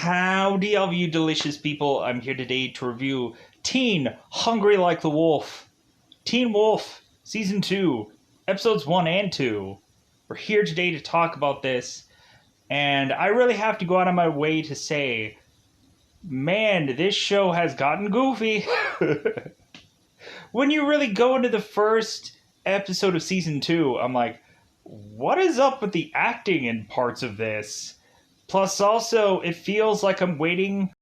Howdy, all of you delicious people. I'm here today to review Teen Hungry Like the Wolf. Teen Wolf, Season 2, Episodes 1 and 2. We're here today to talk about this, and I really have to go out of my way to say, man, this show has gotten goofy. When you really go into the first episode of Season 2, I'm like, what is up with the acting in parts of this? Plus, also, it feels like I'm waiting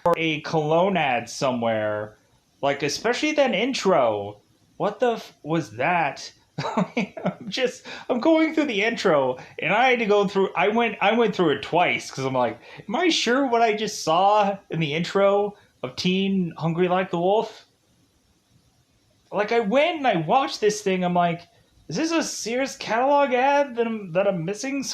for a cologne ad somewhere. Like, especially that intro. What the was that? I'm going through the intro, and I had to go through. I went through it twice because I'm like, am I sure what I just saw in the intro of Teen Hungry Like the Wolf? Like, I went and I watched this thing. I'm like, is this a Sears catalog ad that I'm missing?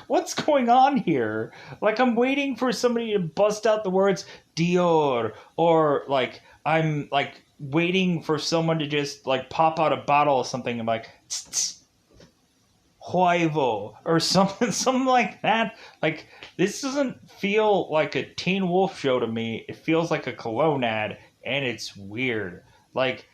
What's going on here? Like, I'm waiting for somebody to bust out the words Dior, or like I'm like waiting for someone to just like pop out a bottle or something. I'm like, Huevo, or something like that. Like, this doesn't feel like a Teen Wolf show to me. It feels like a cologne ad, and it's weird. Like,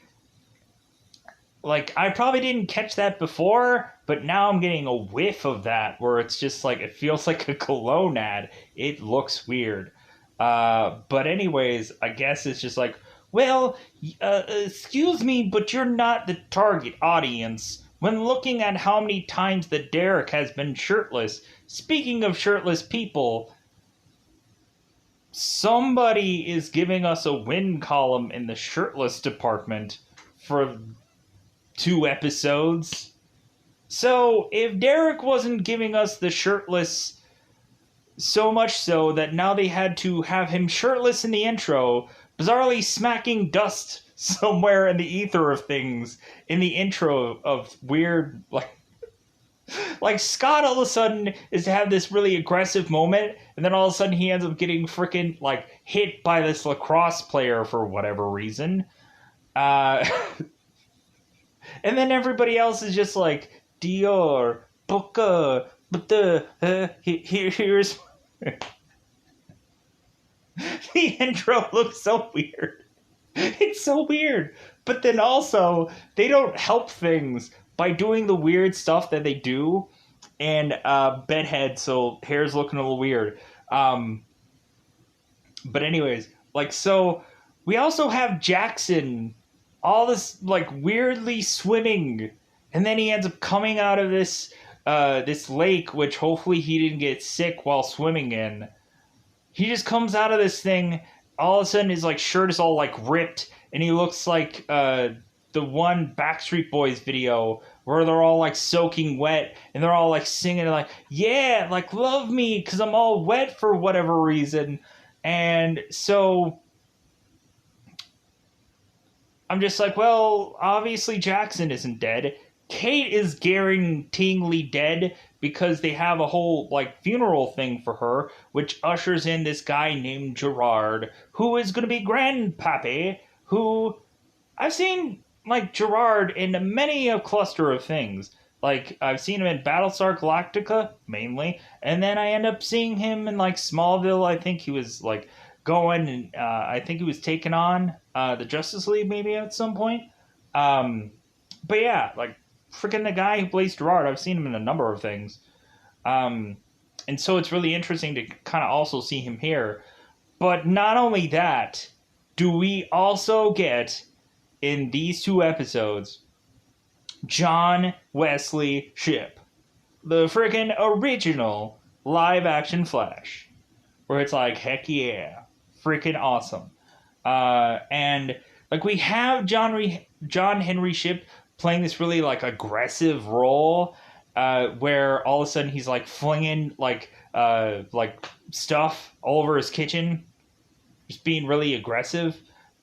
I probably didn't catch that before, but now I'm getting a whiff of that where it's just like, it feels like a cologne ad. It looks weird. But anyways, I guess it's just like, well, excuse me, but you're not the target audience. When looking at how many times that Derek has been shirtless, speaking of shirtless people, somebody is giving us a win column in the shirtless department for 2 episodes. So if Derek wasn't giving us the shirtless, so much so that now they had to have him shirtless in the intro, bizarrely smacking dust somewhere in the ether of things in the intro of weird, like Scott all of a sudden is to have this really aggressive moment, and then all of a sudden he ends up getting freaking like hit by this lacrosse player for whatever reason. And then everybody else is just like, Dior, Boca, but here's... The intro looks so weird. It's so weird. But then also, they don't help things by doing the weird stuff that they do. And bedhead, so hair's looking a little weird. But anyways, like, so we also have Jackson all this like weirdly swimming, and then he ends up coming out of this this lake, which hopefully he didn't get sick while swimming in. He just comes out of this thing, all of a sudden his like shirt is all like ripped, and he looks like the one Backstreet Boys video where they're all like soaking wet and they're all like singing like, yeah, like love me because I'm all wet for whatever reason. And so I'm just like, well, obviously Jackson isn't dead. Kate is guaranteeingly dead because they have a whole, like, funeral thing for her, which ushers in this guy named Gerard, who is going to be Grandpappy, who I've seen, like, Gerard in many a cluster of things. Like, I've seen him in Battlestar Galactica, mainly, and then I end up seeing him in, like, Smallville. I think he was, like, going, and I think he was taking on the Justice League maybe at some point. But yeah, like, freaking the guy who plays Gerard, I've seen him in a number of things. And so it's really interesting to kind of also see him here. But not only that, do we also get, in these 2 episodes, John Wesley Shipp, the freaking original live-action Flash, where it's like, heck yeah, freaking awesome. And like, we have John Henry Shipp playing this really like aggressive role, where all of a sudden he's like flinging like stuff all over his kitchen, just being really aggressive.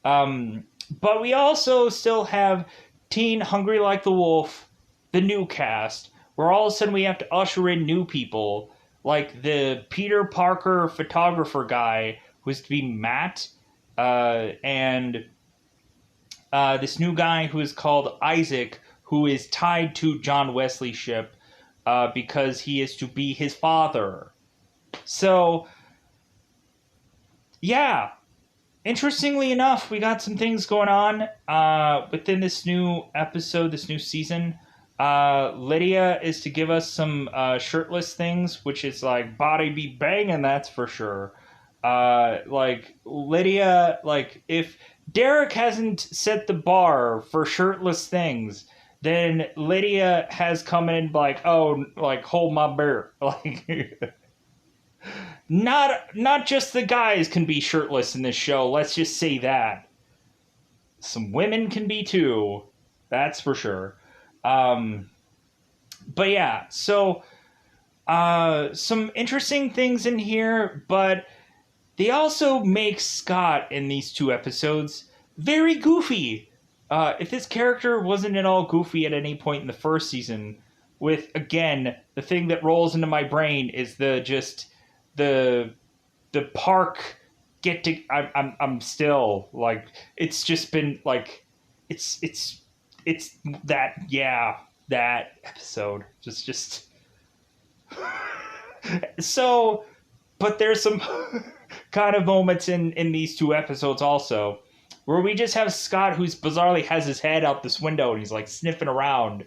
But we also still have Teen Hungry Like the Wolf, the new cast, where all of a sudden we have to usher in new people, like the Peter Parker photographer guy who's to be Matt, and this new guy who is called Isaac, who is tied to John Wesley Shipp, because he is to be his father. So yeah, interestingly enough, we got some things going on within this new episode, this new season. Lydia is to give us some shirtless things, which is like body be banging, that's for sure. Like Lydia, like if Derek hasn't set the bar for shirtless things, then Lydia has come in like, oh, like hold my beer, like not just the guys can be shirtless in this show. Let's just say that some women can be too. That's for sure. Um, but yeah, so some interesting things in here, but they also make Scott in these two episodes very goofy. If this character wasn't at all goofy at any point in the first season, with again the thing that rolls into my brain is the the park get to I'm still like it's just been like it's it's that yeah that episode just so but there's some kind of moments in these two episodes also where we just have Scott who's bizarrely has his head out this window and he's like sniffing around.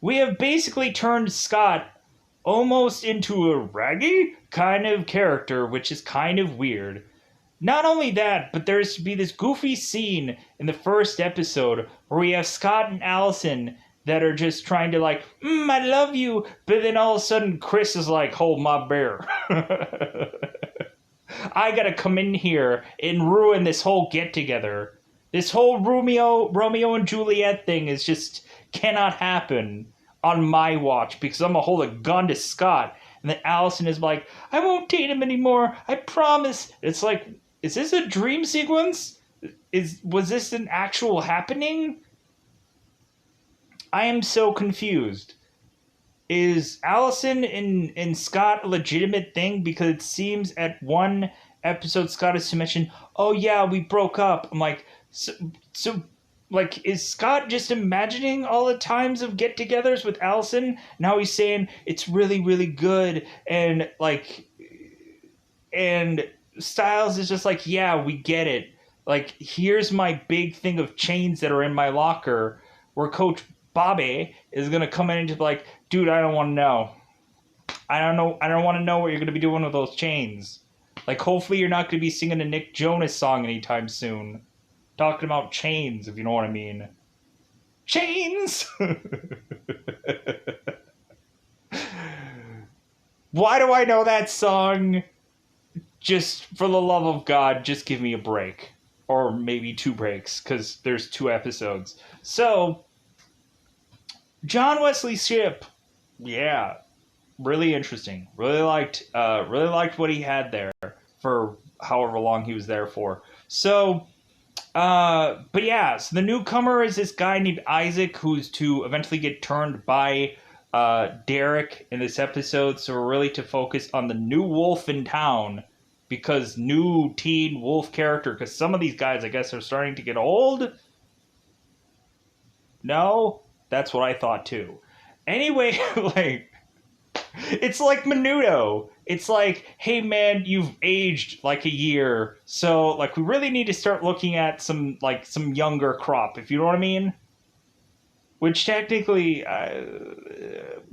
We have basically turned Scott almost into a raggy kind of character, which is kind of weird. Not only that, but there's to be this goofy scene in the first episode where we have Scott and Allison that are just trying to like, I love you, but then all of a sudden Chris is like, hold my beer. I gotta come in here and ruin this whole get together. This whole Romeo and Juliet thing is just cannot happen on my watch because I'm gonna hold a gun to Scott. And then Allison is like, I won't date him anymore. I promise. It's like, is this a dream sequence? Was this an actual happening? I am so confused. Is Allison and Scott a legitimate thing? Because it seems at one episode Scott is to mention, oh yeah, we broke up. I'm like, so like, is Scott just imagining all the times of get-togethers with Allison? Now he's saying it's really, really good, and like, and Styles is just like, yeah, we get it. Like, here's my big thing of chains that are in my locker, where Coach Bobby is gonna come in and just be like, dude, I don't want to know. I don't want to know what you're gonna be doing with those chains. Like, hopefully you're not gonna be singing a Nick Jonas song anytime soon. Talking about chains, if you know what I mean. Chains! Why do I know that song? Just for the love of God, just give me a break. Or maybe 2 breaks, because there's 2 episodes. So, John Wesley Shipp, yeah, really interesting. Really liked what he had there for however long he was there for. So, but yeah, so the newcomer is this guy named Isaac who's to eventually get turned by Derek in this episode. So we're really to focus on the new wolf in town because new teen wolf character. Because some of these guys, I guess, are starting to get old. No, that's what I thought too. Anyway, like it's like Menudo. It's like, hey man, you've aged like a year, so like we really need to start looking at some younger crop, if you know what I mean. Which technically,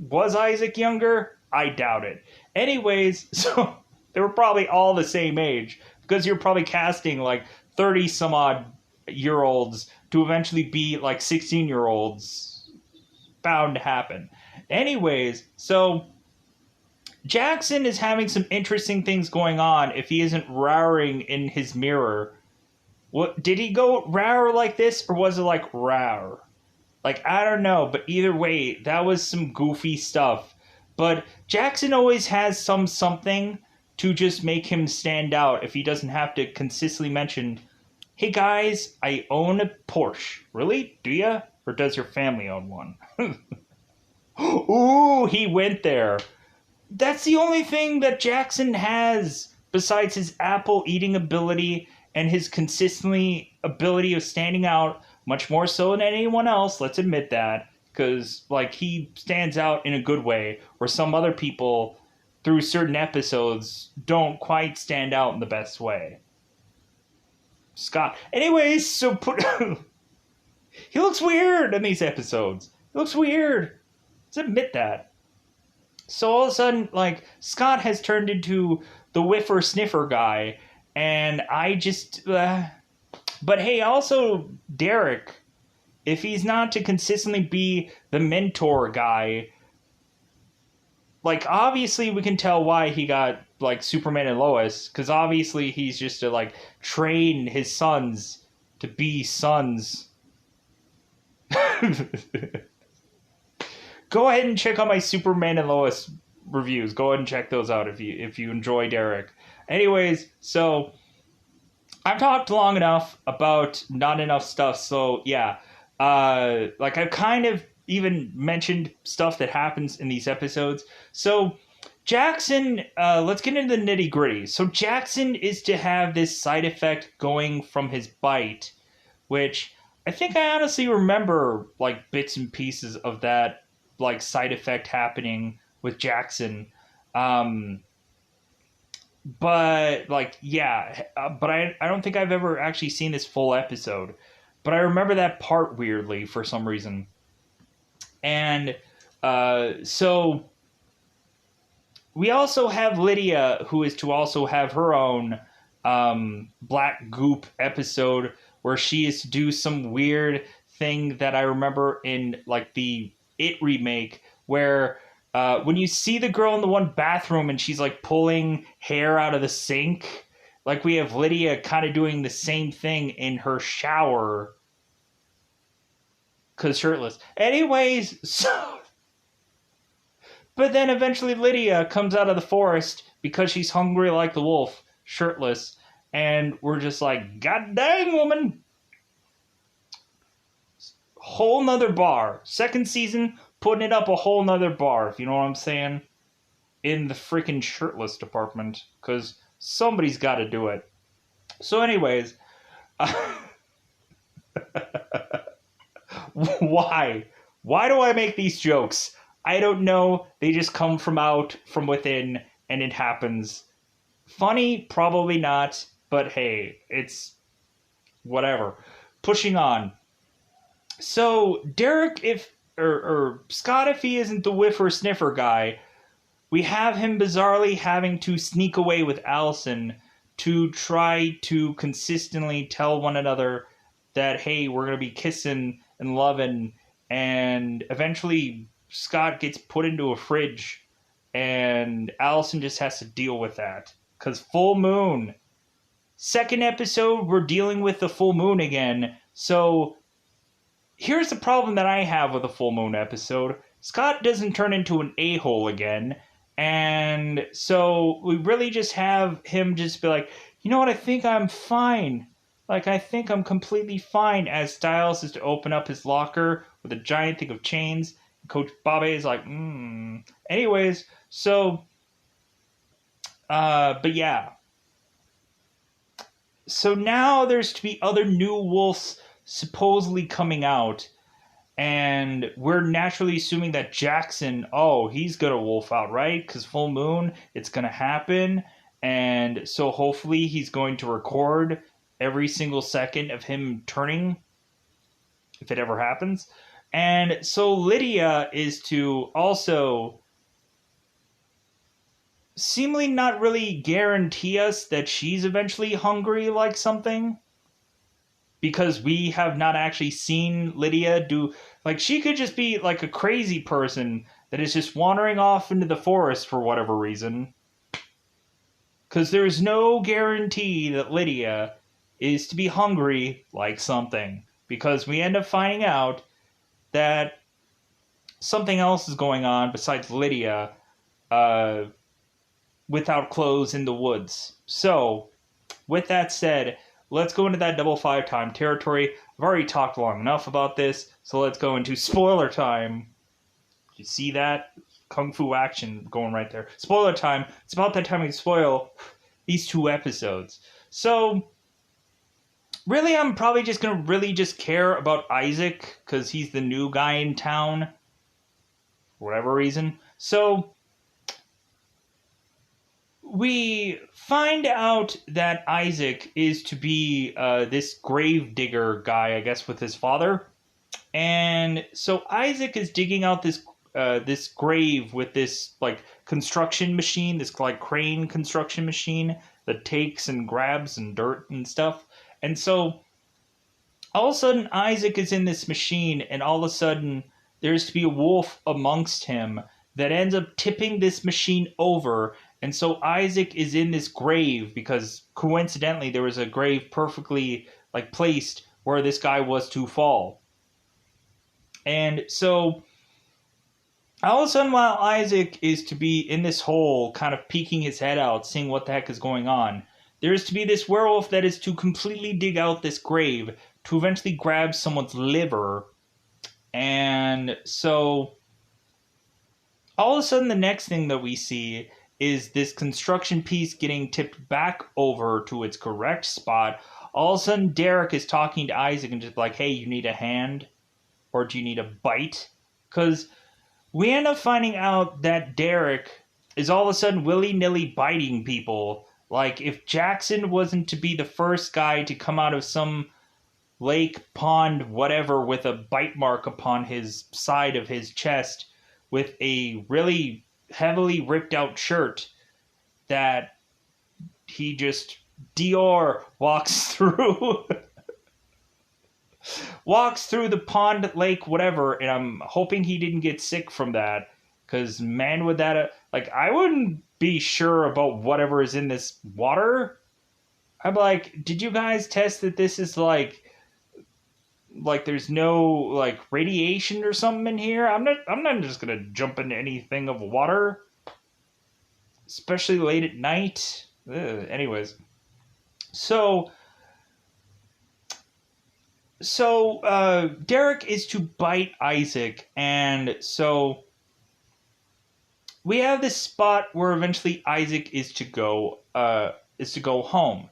was Isaac younger? I doubt it. Anyways, so they were probably all the same age because you're probably casting like 30 some odd year olds to eventually be like 16-year-olds. Bound to happen. Anyways, so Jackson is having some interesting things going on if he isn't rowing in his mirror. What did he go row like this, or was it like row? Like, I don't know, but either way, that was some goofy stuff. But Jackson always has something to just make him stand out if he doesn't have to consistently mention, hey guys, I own a Porsche. Really? Do ya? Or does your family own one? Ooh, he went there. That's the only thing that Jackson has besides his apple eating ability and his consistently ability of standing out much more so than anyone else. Let's admit that, because like he stands out in a good way, where some other people through certain episodes don't quite stand out in the best way. Scott. Anyways, so he looks weird in these episodes. He looks weird. Let's admit that. So all of a sudden, like, Scott has turned into the whiffer sniffer guy, and I just. But hey, also Derek, if he's not to consistently be the mentor guy, like, obviously we can tell why he got, like, Superman and Lois, because obviously he's just to, like, train his sons to be sons. Go ahead and check out my Superman and Lois reviews. Go ahead and check those out if you enjoy Derek. Anyways, so I've talked long enough about not enough stuff, so yeah. Like, I've kind of even mentioned stuff that happens in these episodes. So Jackson, let's get into the nitty gritty. So Jackson is to have this side effect going from his bite, which I think I honestly remember, like, bits and pieces of that, like, side effect happening with Jackson. But, like, yeah, but I don't think I've ever actually seen this full episode. But I remember that part weirdly for some reason. And so we also have Lydia, who is to also have her own Black Goop episode where she is to do some weird thing that I remember in, like, the It remake, where when you see the girl in the one bathroom and she's, like, pulling hair out of the sink, like, we have Lydia kind of doing the same thing in her shower. Because shirtless. Anyways, so. But then eventually Lydia comes out of the forest because she's hungry like the wolf, shirtless. And we're just like, God dang, woman. Whole nother bar. Second season, putting it up a whole nother bar, if you know what I'm saying. In the freaking shirtless department. Because somebody's got to do it. So anyways. Why? Why do I make these jokes? I don't know. They just come from within, and it happens. Funny? Probably not. But hey, it's whatever. Pushing on. So Derek, or Scott, if he isn't the whiffer sniffer guy, we have him bizarrely having to sneak away with Allison to try to consistently tell one another that, hey, we're going to be kissing and loving, and eventually Scott gets put into a fridge, and Allison just has to deal with that. Because full moon. Second episode, we're dealing with the full moon again. So here's the problem that I have with a full moon episode. Scott doesn't turn into an a-hole again, and so we really just have him just be like, you know what, I think I'm fine. Like, I think I'm completely fine, as Styles is to open up his locker with a giant thing of chains. Coach Bobby is like, Anyways, so, but yeah. So now there's to be other new wolves supposedly coming out, and we're naturally assuming that Jackson, he's gonna wolf out, right? Because full moon, it's gonna happen, and so hopefully he's going to record every single second of him turning, if it ever happens. And so Lydia is to also seemingly not really guarantee us that she's eventually hungry like something, because we have not actually seen Lydia do, like, she could just be like a crazy person that is just wandering off into the forest for whatever reason, because there's no guarantee that Lydia is to be hungry like something, because we end up finding out that something else is going on besides Lydia without clothes in the woods. So, with that said, let's go into that double 5 time territory. I've already talked long enough about this, so let's go into spoiler time. You see that? Kung Fu action going right there. Spoiler time. It's about that time we spoil these 2 episodes. So, really, I'm probably just going to really just care about Isaac, because he's the new guy in town, for whatever reason. So, we find out that Isaac is to be this grave digger guy, I guess, with his father. And so Isaac is digging out this grave with this like construction machine, this like crane construction machine that takes and grabs and dirt and stuff. And so all of a sudden Isaac is in this machine, and all of a sudden there's to be a wolf amongst him that ends up tipping this machine over. And so Isaac is in this grave because coincidentally there was a grave perfectly like placed where this guy was to fall. And so all of a sudden, while Isaac is to be in this hole, kind of peeking his head out, seeing what the heck is going on, there is to be this werewolf that is to completely dig out this grave to eventually grab someone's liver. And so all of a sudden, the next thing that we see is this construction piece getting tipped back over to its correct spot. All of a sudden, Derek is talking to Isaac and just like, hey, you need a hand? Or do you need a bite? Because we end up finding out that Derek is all of a sudden willy-nilly biting people. Like, if Jackson wasn't to be the first guy to come out of some lake, pond, whatever, with a bite mark upon his side of his chest with a really heavily ripped out shirt that he just Dior walks through walks through the pond, lake, whatever, and I'm hoping he didn't get sick from that, because man, would that like, I wouldn't be sure about whatever is in this water. I'm like, did you guys test that this is like there's no like radiation or something in here? I'm not just gonna jump into anything of water, especially late at night. Anyways, so Derek is to bite Isaac, and so we have this spot where eventually Isaac is to go home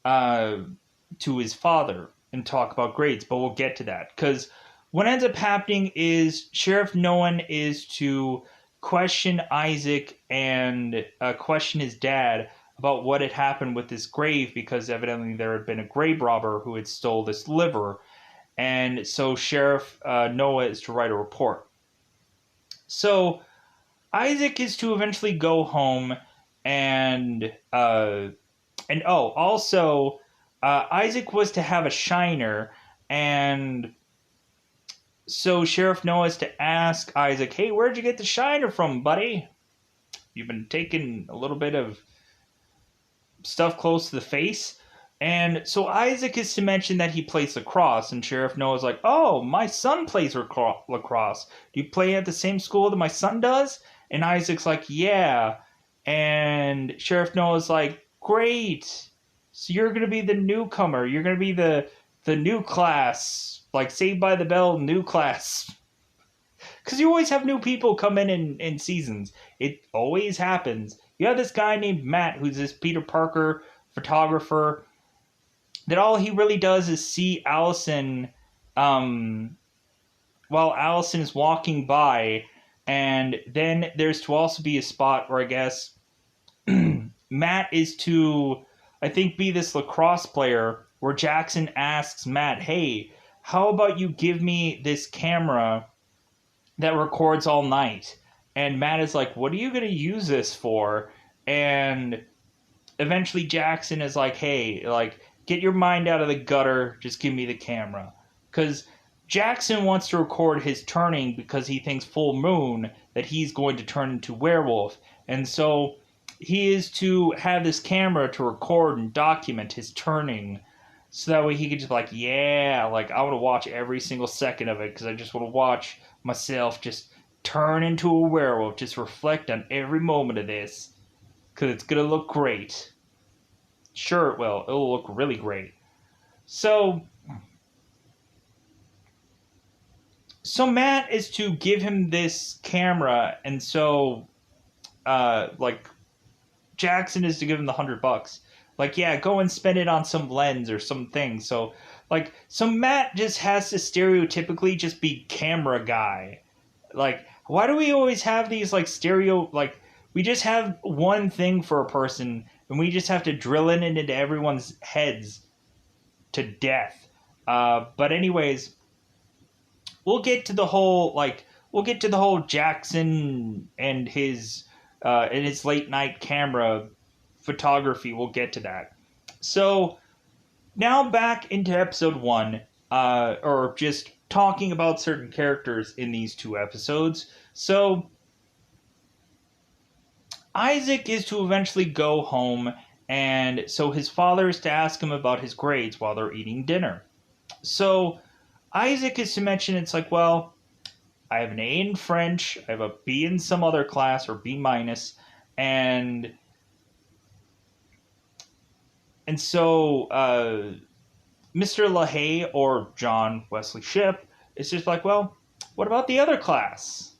to his father and talk about grades, but we'll get to that, because what ends up happening is Sheriff Nolan is to question Isaac and question his dad about what had happened with this grave, because evidently there had been a grave robber who had stole this liver. And so Sheriff Noah is to write a report. So Isaac is to eventually go home, and also Isaac was to have a shiner, and so Sheriff Noah is to ask Isaac, hey, where'd you get the shiner from, buddy? You've been taking a little bit of stuff close to the face. And so Isaac is to mention that he plays lacrosse, and Sheriff Noah's like, oh, my son plays lacrosse. Do you play at the same school that my son does? And Isaac's like, yeah. And Sheriff Noah's like, great. So you're going to be the newcomer. You're going to be the new class, like Saved by the Bell new class. Because you always have new people come in seasons. It always happens. You have this guy named Matt, who's this Peter Parker photographer, that all he really does is see Allison while Allison is walking by. And then there's to also be a spot where I guess Matt is to, I think, be this lacrosse player, where Jackson asks Matt, hey, how about you give me this camera that records all night? And Matt is like, what are you going to use this for? And eventually Jackson is like, hey, like, get your mind out of the gutter, just give me the camera. Because Jackson wants to record his turning because he thinks full moon that he's going to turn into werewolf. And so he is to have this camera to record and document his turning. So that way he could just be like, yeah, like, I want to watch every single second of it because I just want to watch myself just turn into a werewolf, just reflect on every moment of this because it's going to look great. Sure it will. It'll look really great. So Matt is to give him this camera, and so like Jackson is to give him the $100. Like, yeah, go and spend it on some lens or something. So Matt just has to stereotypically just be camera guy. Like, why do we always have these like we just have one thing for a person, and we just have to drill it into everyone's heads to death. But anyways, we'll get to the whole Jackson and his late night camera photography. We'll get to that. So now back into episode 1, or just talking about certain characters in these 2 episodes. So Isaac is to eventually go home, and so his father is to ask him about his grades while they're eating dinner. So Isaac is to mention, it's like, well, I have an A in French, I have a B in some other class, or B minus, and so Mr. LaHaye, or John Wesley Shipp, is just like, well, what about the other class?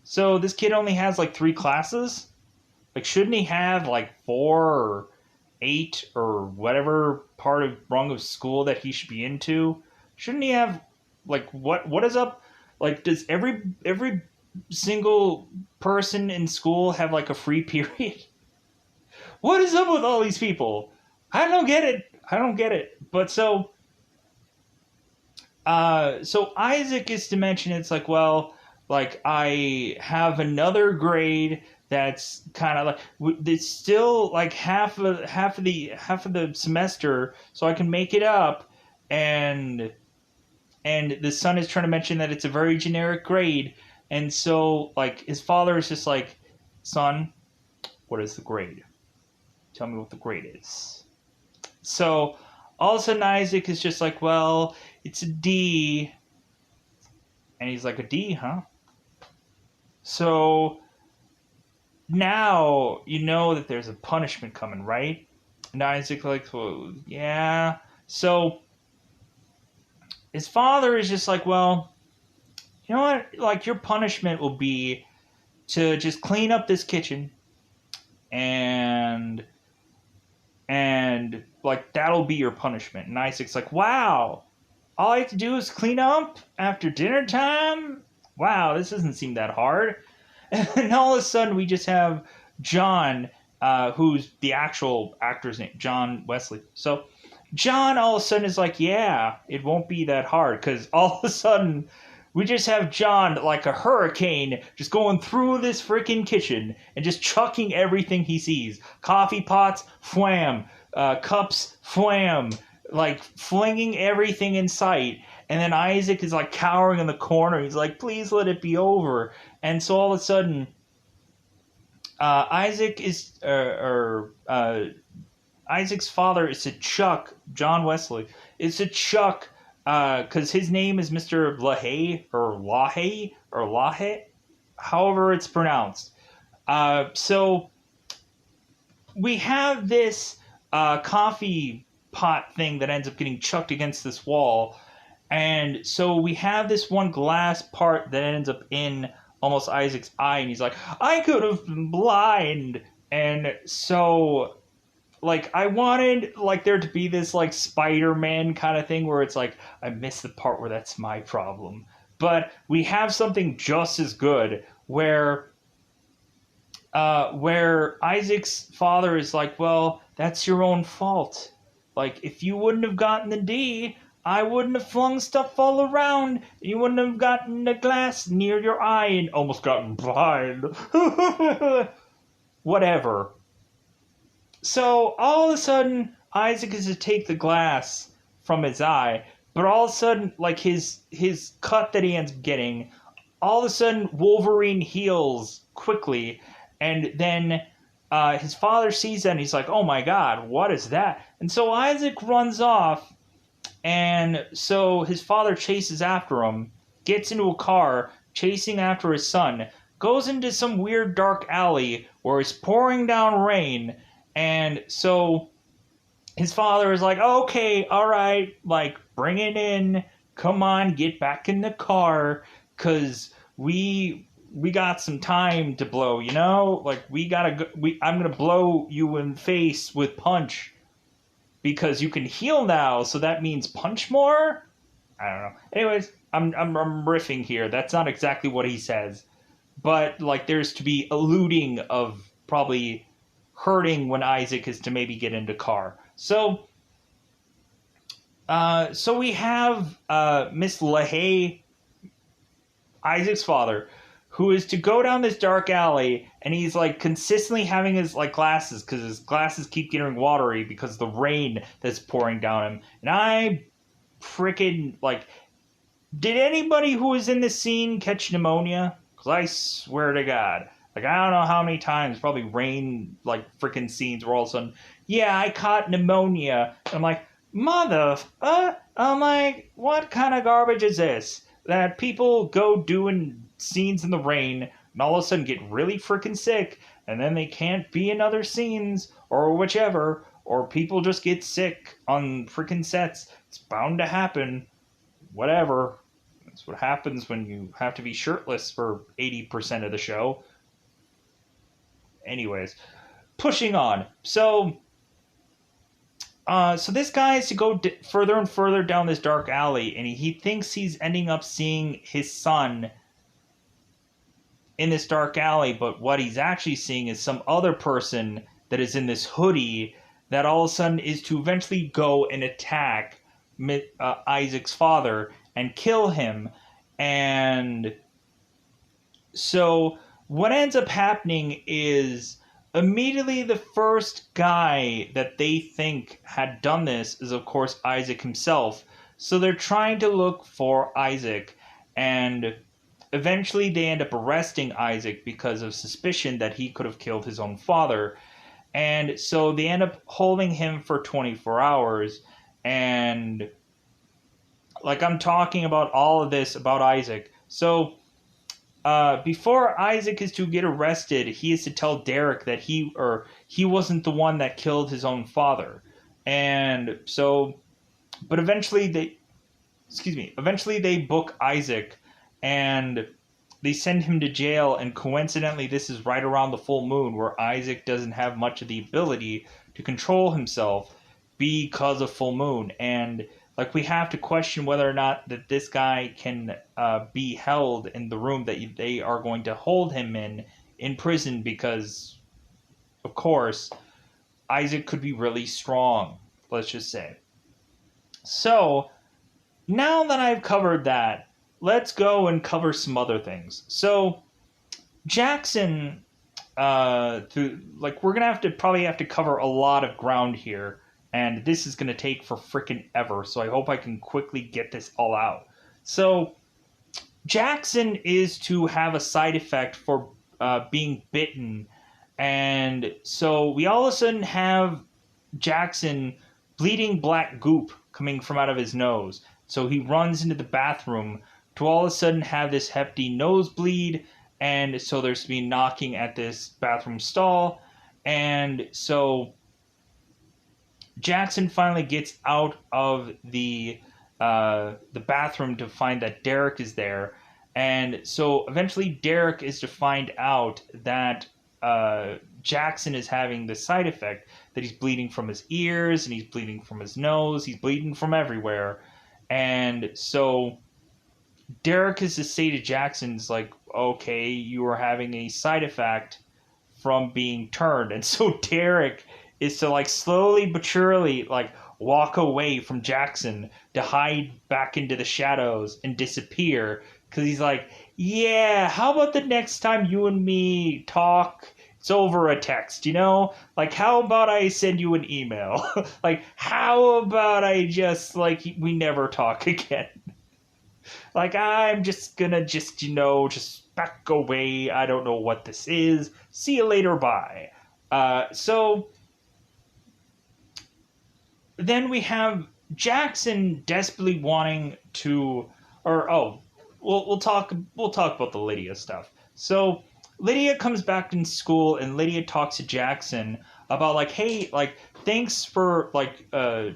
So this kid only has like 3 classes? Like, shouldn't he have like 4 or 8 or whatever part of rung of school that he should be into? Shouldn't he have, like, what is up? Like, does every single person in school have like a free period? What is up with all these people? I don't get it. But so Isaac is to mention, it's like, well, like, I have another grade that's kind of like, it's still like half of the semester, so I can make it up. And the son is trying to mention that it's a very generic grade, and so like his father is just like, son, what is the grade? Tell me what the grade is. So all of a sudden Isaac is just like, well, it's a D. And he's like, a D, huh? So now you know that there's a punishment coming, right? And Isaac like, well, yeah. So his father is just like, well, you know what? Like, your punishment will be to just clean up this kitchen, and like, that'll be your punishment. And Isaac's like, wow, all I have to do is clean up after dinner time? Wow, this doesn't seem that hard. And all of a sudden, we just have John, who's the actual actor's name, John Wesley. So John all of a sudden is like, yeah, it won't be that hard, because all of a sudden, we just have John, like a hurricane, just going through this freaking kitchen and just chucking everything he sees. Coffee pots, wham. Cups, wham. Like, flinging everything in sight. And then Isaac is like cowering in the corner. He's like, please let it be over. And so all of a sudden, Isaac's father is to Chuck, John Wesley, is to Chuck, because his name is Mr. LaHaye, or LaHaye, however it's pronounced. So we have this coffee pot thing that ends up getting chucked against this wall. And so we have this one glass part that ends up in almost Isaac's eye, and he's like, I could have been blind. And so, like, I wanted, like, there to be this, like, Spider-Man kind of thing where it's like, I missed the part where that's my problem. But we have something just as good where Isaac's father is like, well, that's your own fault. Like, if you wouldn't have gotten the D, I wouldn't have flung stuff all around. You wouldn't have gotten the glass near your eye and almost gotten blind. Whatever. So, all of a sudden, Isaac is to take the glass from his eye, but all of a sudden, like, his cut that he ends up getting, all of a sudden, Wolverine heals quickly, and then his father sees that, and he's like, oh my god, what is that? And so Isaac runs off, and so his father chases after him, gets into a car, chasing after his son, goes into some weird dark alley where it's pouring down rain, and so his father is like, okay, all right, like, bring it in, come on, get back in the car, because we got some time to blow, you know? Like, I'm gonna blow you in the face with punch, because you can heal now, so that means punch more? I don't know. Anyways, I'm riffing here. That's not exactly what he says. but like there's to be eluding of probably hurting when Isaac is to maybe get into car. So we have Miss LaHaye, Isaac's father, who is to go down this dark alley, and he's like consistently having his like glasses because his glasses keep getting watery because of the rain that's pouring down him. And I freaking like, did anybody who was in this scene catch pneumonia? Because I swear to God, like I don't know how many times, probably rain like freaking scenes where all of a sudden, yeah, I caught pneumonia. And I'm like, I'm like, what kind of garbage is this? That people go doing scenes in the rain and all of a sudden get really freaking sick, and then they can't be in other scenes or whichever, or people just get sick on freaking sets. It's bound to happen. Whatever. That's what happens when you have to be shirtless for 80% of the show. Anyways, pushing on. So this guy is to go further and further down this dark alley, and he thinks he's ending up seeing his son in this dark alley, but what he's actually seeing is some other person that is in this hoodie that all of a sudden is to eventually go and attack Isaac's father and kill him. And so what ends up happening is immediately the first guy that they think had done this is, of course, Isaac himself. So they're trying to look for Isaac, and eventually they end up arresting Isaac because of suspicion that he could have killed his own father. And so they end up holding him for 24 hours. And like I'm talking about all of this about Isaac. So before Isaac is to get arrested, he is to tell Derek that he wasn't the one that killed his own father. And so, but eventually they book Isaac and they send him to jail. And coincidentally, this is right around the full moon where Isaac doesn't have much of the ability to control himself because of full moon. And like we have to question whether or not that this guy can be held in the room that they are going to hold him in prison, because of course Isaac could be really strong, let's just say. So now that I've covered that, let's go and cover some other things. So Jackson, we're gonna probably have to cover a lot of ground here, and this is gonna take for frickin' ever. So I hope I can quickly get this all out. So Jackson is to have a side effect for being bitten, and so we all of a sudden have Jackson bleeding black goop coming from out of his nose. So he runs into the bathroom to all of a sudden have this hefty nosebleed, and so there's to be knocking at this bathroom stall, and so Jackson finally gets out of the bathroom to find that Derek is there, and so eventually Derek is to find out that Jackson is having the side effect that he's bleeding from his ears and he's bleeding from his nose, he's bleeding from everywhere, and so Derek is to say to Jackson's like, okay, you are having a side effect from being turned, and so Derek is to like slowly but surely like walk away from Jackson to hide back into the shadows and disappear, because he's like, yeah, how about the next time you and me talk, it's over a text, you know? Like, how about I send you an email? Like, how about I just, like, we never talk again? Like, I'm just gonna just back away. I don't know what this is. See you later, bye. So then we have Jackson desperately wanting to, we'll talk about the Lydia stuff. So Lydia comes back in school, and Lydia talks to Jackson about like, hey, like, thanks for like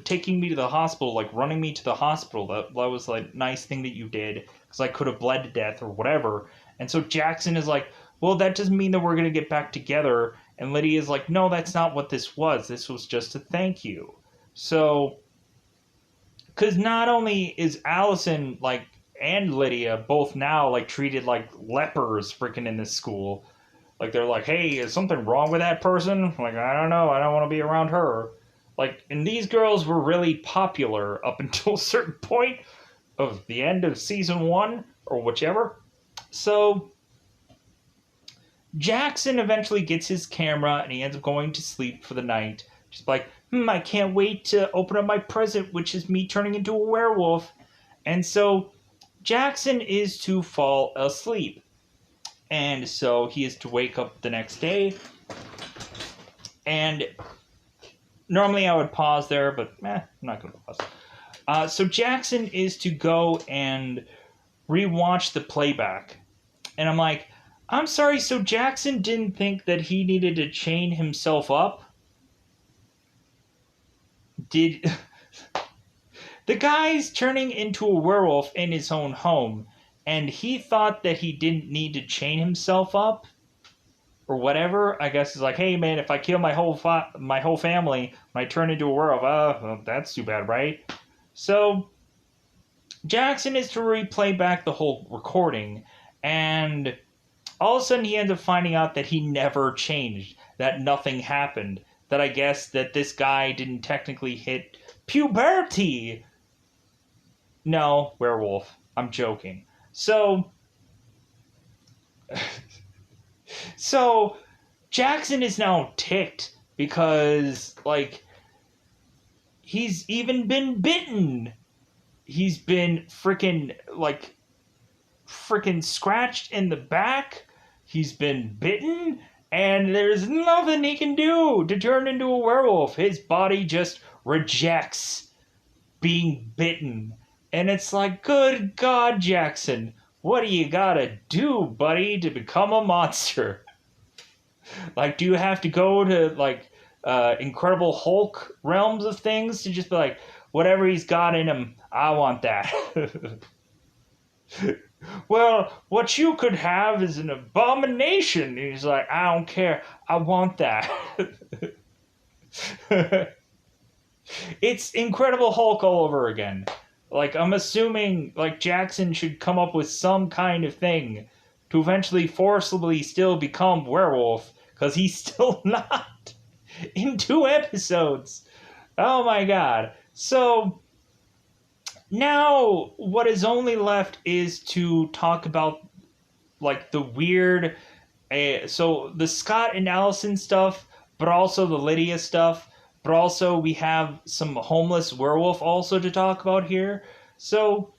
taking me to the hospital, like running me to the hospital. That was like nice thing that you did, because I could have bled to death or whatever. And so Jackson is like, well, that doesn't mean that we're gonna get back together. And Lydia is like, no, that's not what this was. This was just a thank you. So, because not only is Allison like and Lydia both now like treated like lepers freaking in this school. Like they're like, hey, is something wrong with that person? Like, I don't know, I don't want to be around her. Like, and these girls were really popular up until a certain point of the end of season one or whichever. So Jackson eventually gets his camera and he ends up going to sleep for the night. Just like, I can't wait to open up my present, which is me turning into a werewolf. And so Jackson is to fall asleep. And so he is to wake up the next day. And normally I would pause there, but I'm not going to pause. So Jackson is to go and rewatch the playback. And I'm like, I'm sorry, so Jackson didn't think that he needed to chain himself up? Did... The guy's turning into a werewolf in his own home, and he thought that he didn't need to chain himself up? Or whatever. I guess it's like, hey man, if I kill my whole family when I turn into a werewolf, well, that's too bad, right? So Jackson is to replay back the whole recording, and all of a sudden he ends up finding out that he never changed, that nothing happened, that I guess that this guy didn't technically hit puberty. No, werewolf. I'm joking. So Jackson is now ticked because, like, he's even been bitten. He's been freaking scratched in the back. He's been bitten, and there's nothing he can do to turn into a werewolf. His body just rejects being bitten. And it's like, good God, Jackson, what do you gotta do, buddy, to become a monster? Like, do you have to go to, like, Incredible Hulk realms of things to just be like, whatever he's got in him, I want that. Well, what you could have is an abomination. And he's like, I don't care, I want that. It's Incredible Hulk all over again. Like, I'm assuming, like, Jackson should come up with some kind of thing to eventually forcibly still become werewolf, because he's still not in 2 episodes. Oh my god. So now what is only left is to talk about, like, the weird, so the Scott and Allison stuff, but also the Lydia stuff. But also, we have some homeless werewolf also to talk about here. So,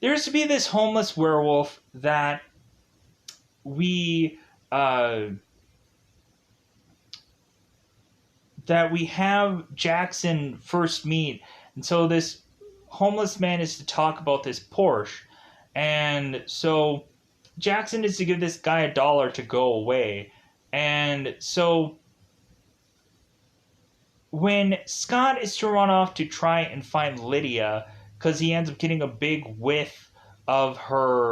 there's to be this homeless werewolf that we have Jackson first meet. And so this homeless man is to talk about this Porsche. And so Jackson is to give this guy $1 to go away. And so when Scott is to run off to try and find Lydia, because he ends up getting a big whiff of her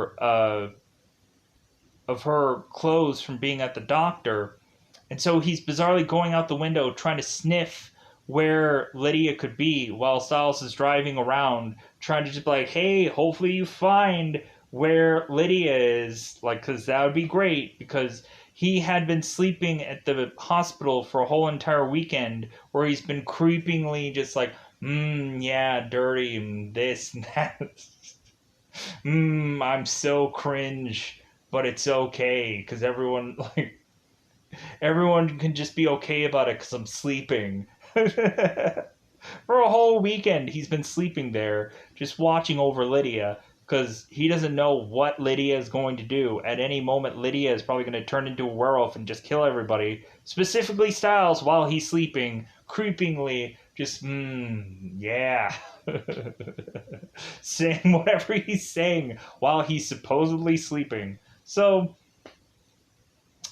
clothes from being at the doctor, and so he's bizarrely going out the window trying to sniff where Lydia could be, while Stiles is driving around trying to just be like, hey, hopefully you find where Lydia is, like, because that would be great, because he had been sleeping at the hospital for a whole entire weekend where he's been creepingly just like, yeah, dirty, and this and that. I'm so cringe, but it's okay, because everyone can just be okay about it because I'm sleeping. For a whole weekend, he's been sleeping there, just watching over Lydia, because he doesn't know what Lydia is going to do. At any moment, Lydia is probably going to turn into a werewolf and just kill everybody. Specifically Stiles, while he's sleeping, creepingly, just, yeah. Saying whatever he's saying while he's supposedly sleeping. So,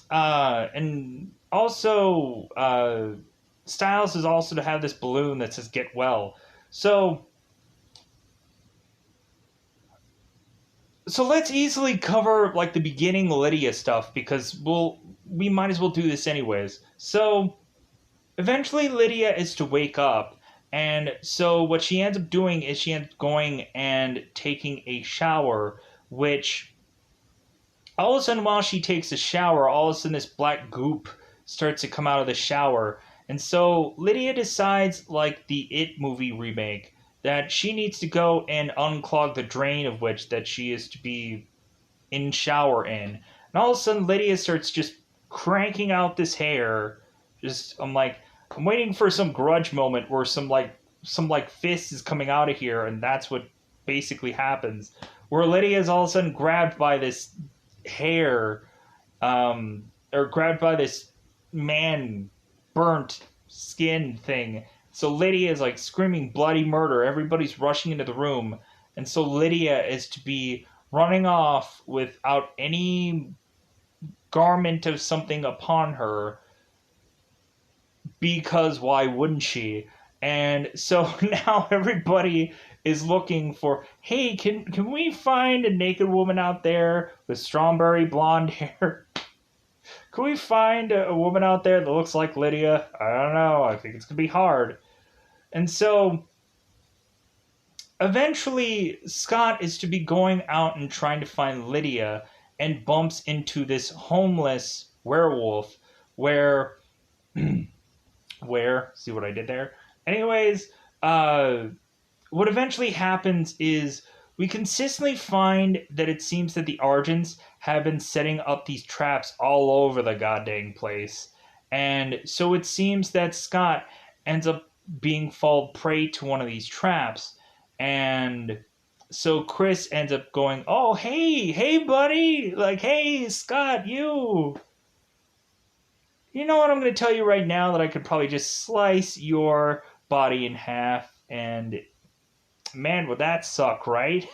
and also, Stiles is also to have this balloon that says, get well. So let's easily cover, like, the beginning Lydia stuff, because we might as well do this anyways. So eventually Lydia is to wake up, And so what she ends up doing is she ends up going and taking a shower, which all of a sudden while she takes a shower, all of a sudden this black goop starts to come out of the shower. And so Lydia decides, like the It movie remake, that she needs to go and unclog the drain of which that she is to be in shower in. And all of a sudden Lydia starts just cranking out this hair. I'm waiting for some grudge moment where some fist is coming out of here, and that's what basically happens. Where Lydia is all of a sudden grabbed by this hair, or grabbed by this man burnt skin thing. So Lydia is like screaming bloody murder. Everybody's rushing into the room. And so Lydia is to be running off without any garment of something upon her, because why wouldn't she? And so now everybody is looking for, hey, can we find a naked woman out there with strawberry blonde hair? Can we find a woman out there that looks like Lydia? I don't know. I think it's going to be hard. And so eventually Scott is to be going out and trying to find Lydia, and bumps into this homeless werewolf where see what I did there? Anyways, what eventually happens is we consistently find that it seems that the Argents have been setting up these traps all over the goddamn place. And so it seems that Scott ends up being fall prey to one of these traps. And so Chris ends up going, oh, hey, buddy. Like, hey, Scott, you know what, I'm going to tell you right now that I could probably just slice your body in half, and man, would that suck, right?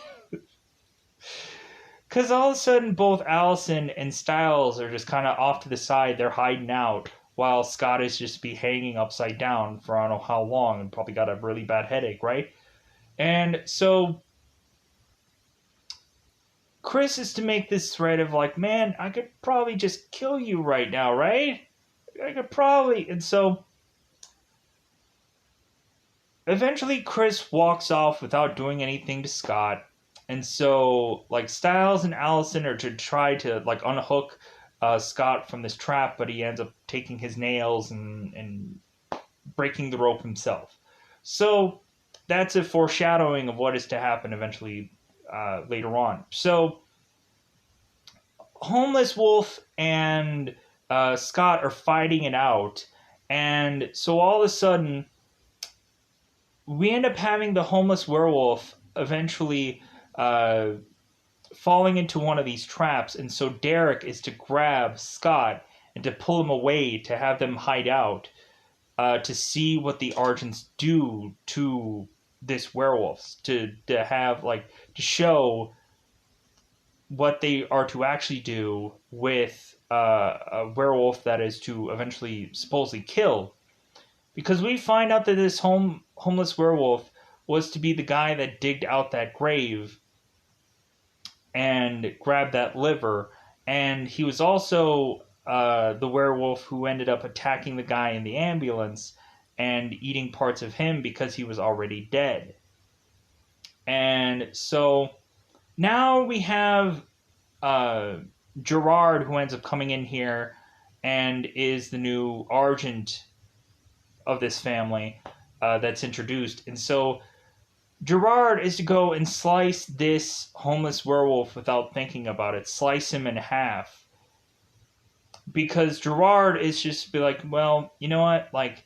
Because all of a sudden, both Allison and Stiles are just kind of off to the side. They're hiding out, while Scott is just be hanging upside down for I don't know how long, and probably got a really bad headache, right? And so Chris is to make this threat of like, man, I could probably just kill you right now, right? I could probably... And so eventually Chris walks off without doing anything to Scott. And so like Stiles and Allison are to try to like unhook Scott from this trap, but he ends up taking his nails and breaking the rope himself. So that's a foreshadowing of what is to happen eventually later on. So Homeless Wolf and Scott are fighting it out, and so all of a sudden we end up having the homeless werewolf eventually falling into one of these traps, and so Derek is to grab Scott and to pull him away to have them hide out to see what the Argents do to this werewolf, to have like to show what they are to actually do with a werewolf that is to eventually supposedly kill. Because we find out that this homeless werewolf was to be the guy that digged out that grave and grabbed that liver. And he was also the werewolf who ended up attacking the guy in the ambulance and eating parts of him because he was already dead. And so now we have Gerard, who ends up coming in here and is the new Argent of this family that's introduced. And so Gerard is to go and slice this homeless werewolf without thinking about it. Slice him in half. Because Gerard is just be like, well, you know what? Like,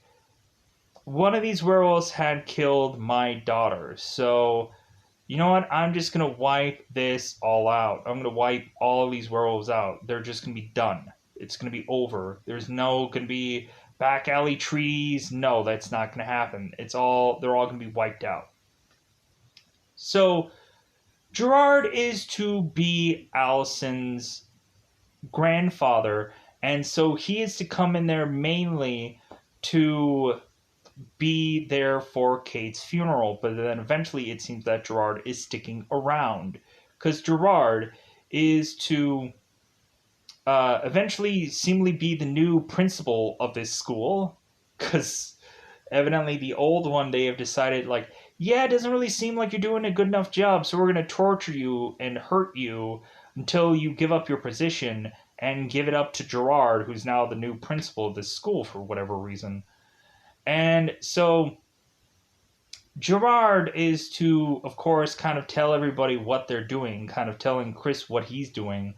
one of these werewolves had killed my daughter. So, you know what? I'm just going to wipe this all out. I'm going to wipe all of these werewolves out. They're just going to be done. It's going to be over. There's no going to be back alley trees. No, that's not going to happen. They're all going to be wiped out. So Gerard is to be Allison's grandfather, and so he is to come in there mainly to be there for Kate's funeral. But then eventually it seems that Gerard is sticking around, because Gerard is to eventually seemingly be the new principal of this school, because evidently the old one, they have decided, like, yeah, it doesn't really seem like you're doing a good enough job, so we're going to torture you and hurt you until you give up your position and give it up to Gerard, who's now the new principal of this school for whatever reason. And so Gerard is to, of course, kind of tell everybody what they're doing, kind of telling Chris what he's doing.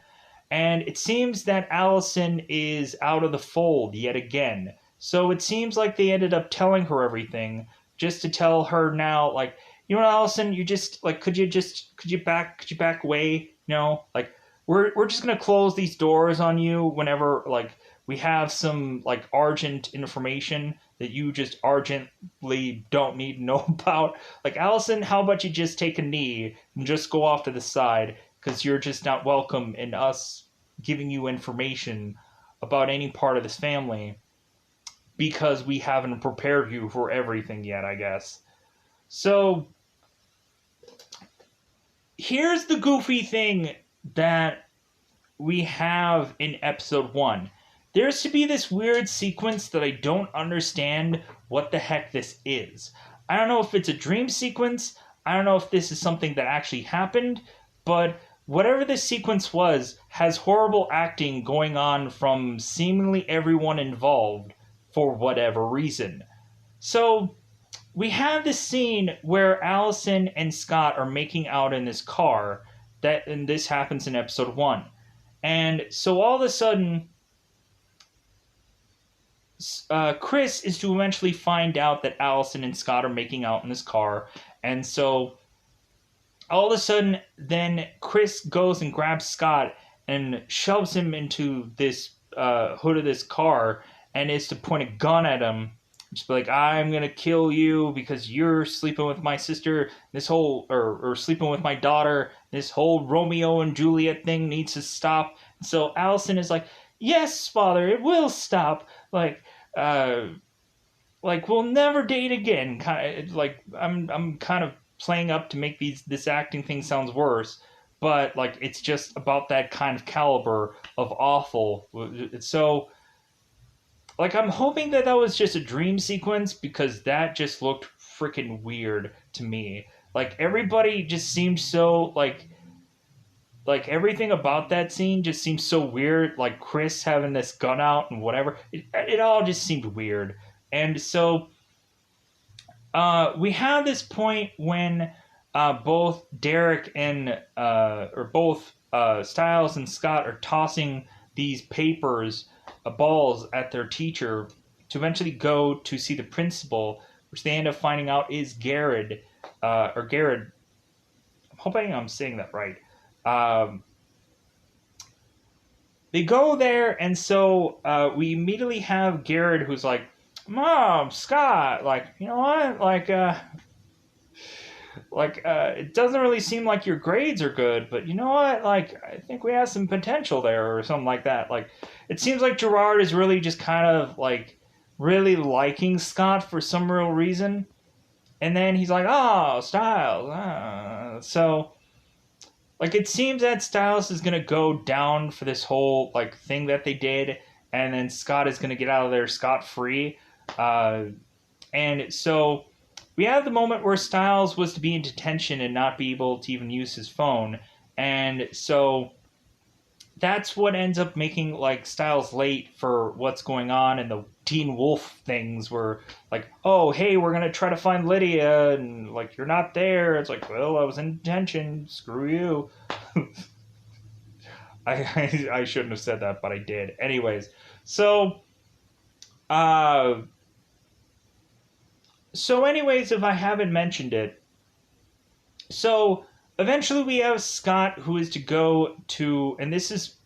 And it seems that Allison is out of the fold yet again. So it seems like they ended up telling her everything just to tell her now, like, you know, Allison, you just like, could you back away? You know, like we're just gonna close these doors on you whenever like we have some like urgent information that you just urgently don't need to know about. Like, Allison, how about you just take a knee and just go off to the side because you're just not welcome in us giving you information about any part of this family because we haven't prepared you for everything yet, I guess. So, here's the goofy thing that we have in episode 1. There's to be this weird sequence that I don't understand what the heck this is. I don't know if it's a dream sequence. I don't know if this is something that actually happened, but whatever this sequence was has horrible acting going on from seemingly everyone involved for whatever reason. So, we have this scene where Allison and Scott are making out in this car, and this happens in episode 1. And so all of a sudden, Chris is to eventually find out that Allison and Scott are making out in this car. And so all of a sudden, then Chris goes and grabs Scott and shoves him into this hood of this car and is to point a gun at him. Just be like, I'm gonna kill you because you're sleeping with my sister. This whole or sleeping with my daughter. This whole Romeo and Juliet thing needs to stop. So Allison is like, yes, father, it will stop. Like we'll never date again. Kind of like I'm kind of playing up to make this acting thing sounds worse, but like it's just about that kind of caliber of awful. So like, I'm hoping that was just a dream sequence because that just looked freaking weird to me. Like, everybody just seemed so, like everything about that scene just seems so weird. Like, Chris having this gun out and whatever. It all just seemed weird. And so, we have this point when both Derek and, both Stiles and Scott are tossing these papers balls at their teacher to eventually go to see the principal, which they end up finding out is Garrett, or Garrett. I'm hoping I'm saying that right. They go there, and so we immediately have Garrett, who's like, Mom, Scott, like, you know what, it doesn't really seem like your grades are good, but you know what? Like, I think we have some potential there, or something like that. Like, it seems like Gerard is really just kind of like really liking Scott for some real reason, and then he's like, "Oh, Stiles." So, like, it seems that Stiles is gonna go down for this whole like thing that they did, and then Scott is gonna get out of there scot free, and so we have the moment where Stiles was to be in detention and not be able to even use his phone. And so that's what ends up making like Stiles late for what's going on, and the Teen Wolf things were like, oh, hey, we're going to try to find Lydia, and like, you're not there. It's like, well, I was in detention. Screw you. I shouldn't have said that, but I did. Anyways, so anyways, if I haven't mentioned it, so eventually we have Scott who is to go to, and this is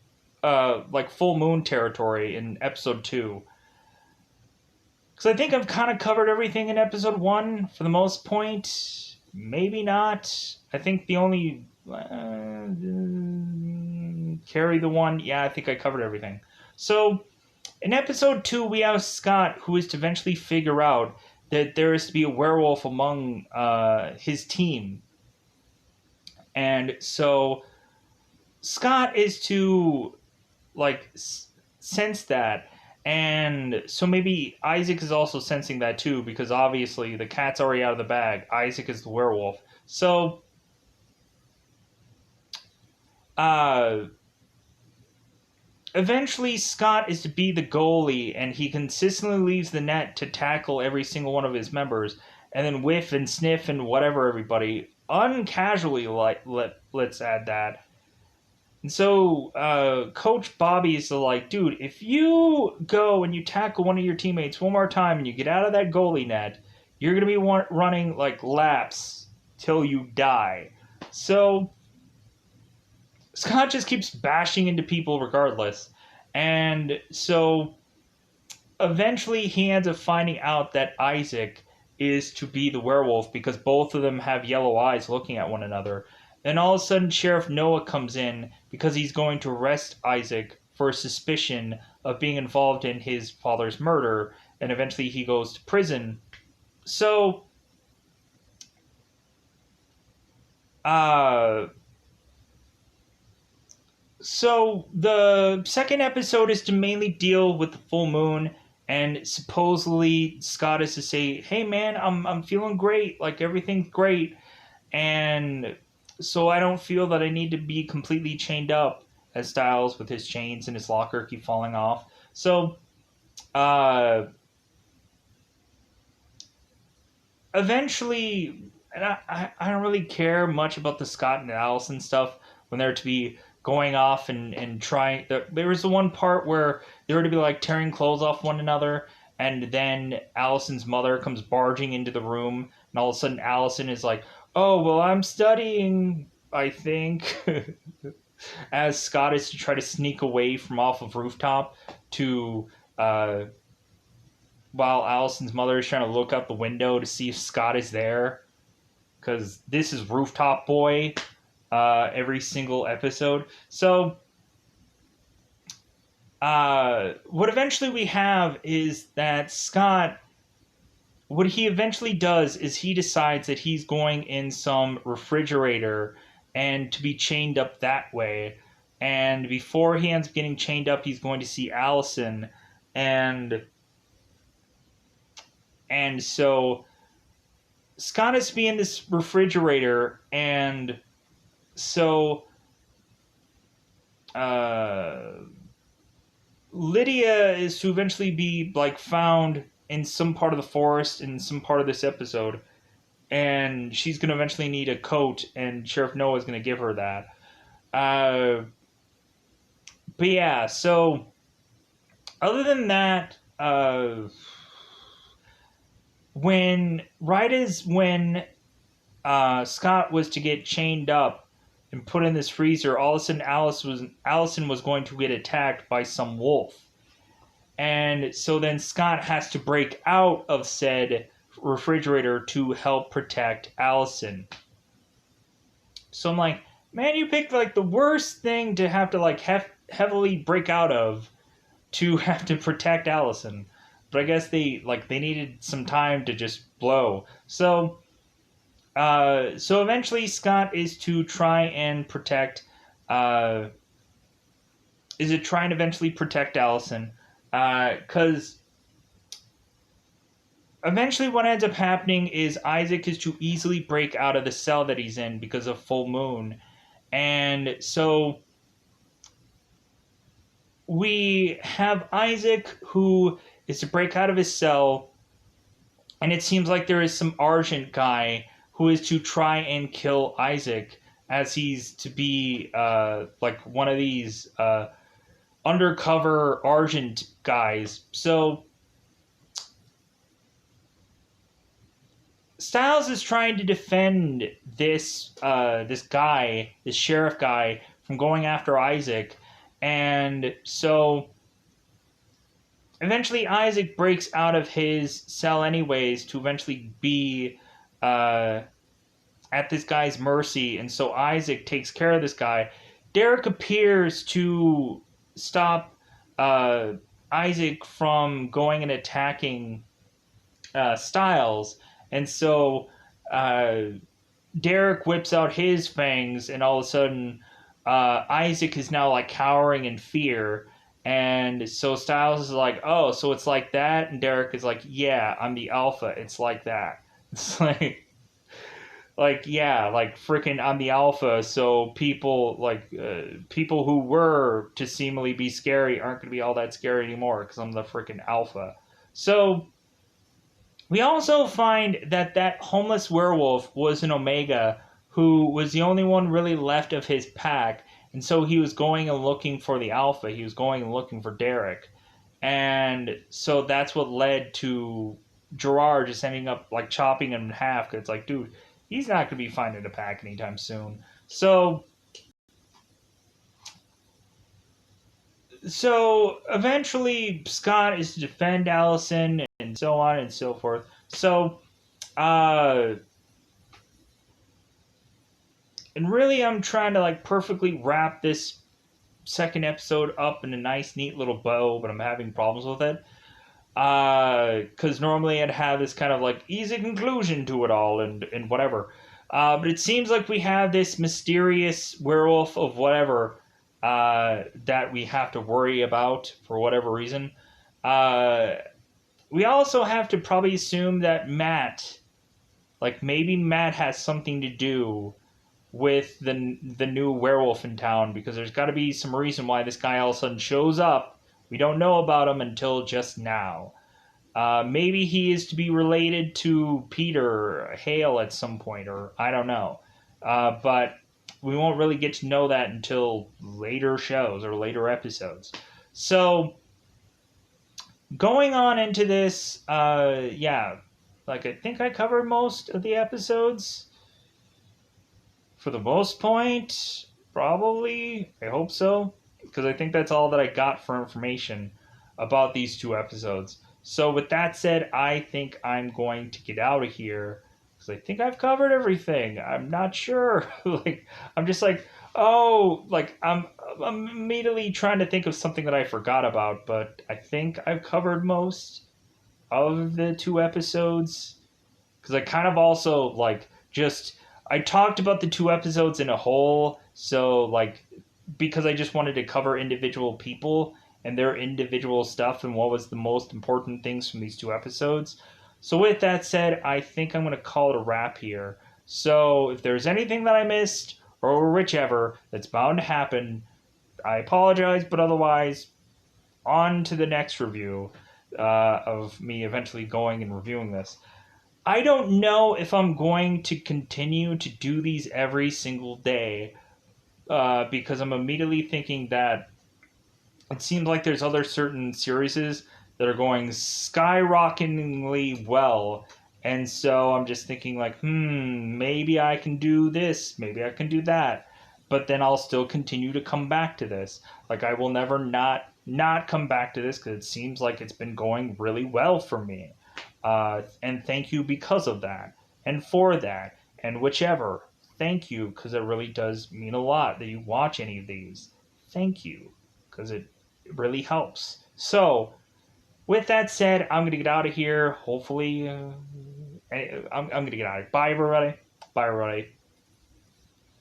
like full moon territory in episode 2. Because I think I've kind of covered everything in episode 1 for the most point. Maybe not. I think the only carry the one. Yeah, I think I covered everything. So in episode 2, we have Scott who is to eventually figure out that there is to be a werewolf among his team. And so Scott is to like sense that, And so maybe Isaac is also sensing that too, because obviously the cat's already out of the bag. Isaac is the werewolf. So, uh, eventually Scott is to be the goalie, and he consistently leaves the net to tackle every single one of his members, and then whiff and sniff and whatever everybody uncasually. Let's add that. And so Coach Bobby is like, dude, if you go and you tackle one of your teammates one more time and you get out of that goalie net, you're gonna be running like laps till you die. So Scott just keeps bashing into people regardless. And so eventually he ends up finding out that Isaac is to be the werewolf because both of them have yellow eyes looking at one another. Then all of a sudden, Sheriff Noah comes in because he's going to arrest Isaac for suspicion of being involved in his father's murder, and eventually he goes to prison. So, uh, so the second episode is to mainly deal with the full moon, and supposedly Scott is to say, "Hey man, I'm feeling great, like everything's great," and so I don't feel that I need to be completely chained up, as Styles with his chains and his locker keep falling off. So, uh, eventually, and I don't really care much about the Scott and Allison stuff when they're to be going off and trying. There was the one part where they were to be like tearing clothes off one another, and then Allison's mother comes barging into the room, and all of a sudden Allison is like, "Oh well, I'm studying, I think," as Scott is to try to sneak away from off of rooftop to uh, while Allison's mother is trying to look out the window to see if Scott is there, because this is Rooftop Boy every single episode. So, what eventually we have is that Scott, what he eventually does is he decides that he's going in some refrigerator and to be chained up that way. And before he ends up getting chained up, he's going to see Allison, and so Scott is to be in this refrigerator, and so Lydia is to eventually be like found in some part of the forest in some part of this episode, and she's going to eventually need a coat, and Sheriff Noah is going to give her that. But yeah, so other than that, when Scott was to get chained up and put in this freezer, all of a sudden Allison was going to get attacked by some wolf. And so then Scott has to break out of said refrigerator to help protect Allison. So I'm like, man, you picked like the worst thing to have to like heavily break out of to have to protect Allison. But I guess they needed some time to just blow. So so eventually Scott is to try and protect eventually protect Allison, because eventually what ends up happening is Isaac is to easily break out of the cell that he's in because of full moon. And so we have Isaac who is to break out of his cell, and it seems like there is some Argent guy who is to try and kill Isaac, as he's to be like one of these undercover Argent guys. So Styles is trying to defend this this sheriff guy from going after Isaac, and so eventually Isaac breaks out of his cell anyways to eventually be at this guy's mercy, and so Isaac takes care of this guy. Derek appears to stop Isaac from going and attacking Styles, and so Derek whips out his fangs, and all of a sudden Isaac is now like cowering in fear, And so Styles is like, oh, so it's like that? And Derek is like, yeah, I'm the alpha. It's like that. It's yeah, like freaking I'm the alpha. So people who were to seemingly be scary aren't going to be all that scary anymore because I'm the freaking alpha. So we also find that that homeless werewolf was an Omega who was the only one really left of his pack. And so he was going and looking for the alpha. He was going and looking for Derek. And so that's what led to Gerard just ending up like chopping him in half. Cause it's like, dude, he's not going to be finding a pack anytime soon. So eventually Scott is to defend Allison and so on and so forth. So uh and really I'm trying to like perfectly wrap this second episode up in a nice neat little bow, but I'm having problems with it. Because normally I'd have this kind of like easy conclusion to it all and whatever. But it seems like we have this mysterious werewolf of whatever that we have to worry about for whatever reason. Uh, we also have to probably assume that maybe Matt has something to do with the new werewolf in town because there's got to be some reason why this guy all of a sudden shows up. We don't know about him until just now. Maybe he is to be related to Peter Hale at some point, or I don't know. But we won't really get to know that until later shows or later episodes. So, going on into this, yeah, like I think I covered most of the episodes for the most point. Probably. I hope so. Because I think that's all that I got for information about these two episodes. So, with that said, I think I'm going to get out of here because I think I've covered everything. I'm not sure. I'm just like, oh, I'm immediately trying to think of something that I forgot about, but I think I've covered most of the two episodes because I kind of also just I talked about the two episodes in a whole, so because I just wanted to cover individual people and their individual stuff and what was the most important things from these two episodes. So with that said, I think I'm going to call it a wrap here. So if there's anything that I missed or whichever that's bound to happen, I apologize, but otherwise, on to the next review of me eventually going and reviewing this. I don't know if I'm going to continue to do these every single day because I'm immediately thinking that it seems like there's other certain series that are going skyrocketingly well. And so I'm just thinking like, maybe I can do this, maybe I can do that. But then I'll still continue to come back to this. Like I will never not come back to this because it seems like it's been going really well for me. And thank you because of that, and for that, and whichever. Thank you because it really does mean a lot that you watch any of these. Thank you because it really helps. So, with that said, I'm gonna get out of here. Hopefully, I'm gonna get out of here. Bye, everybody. Bye, everybody.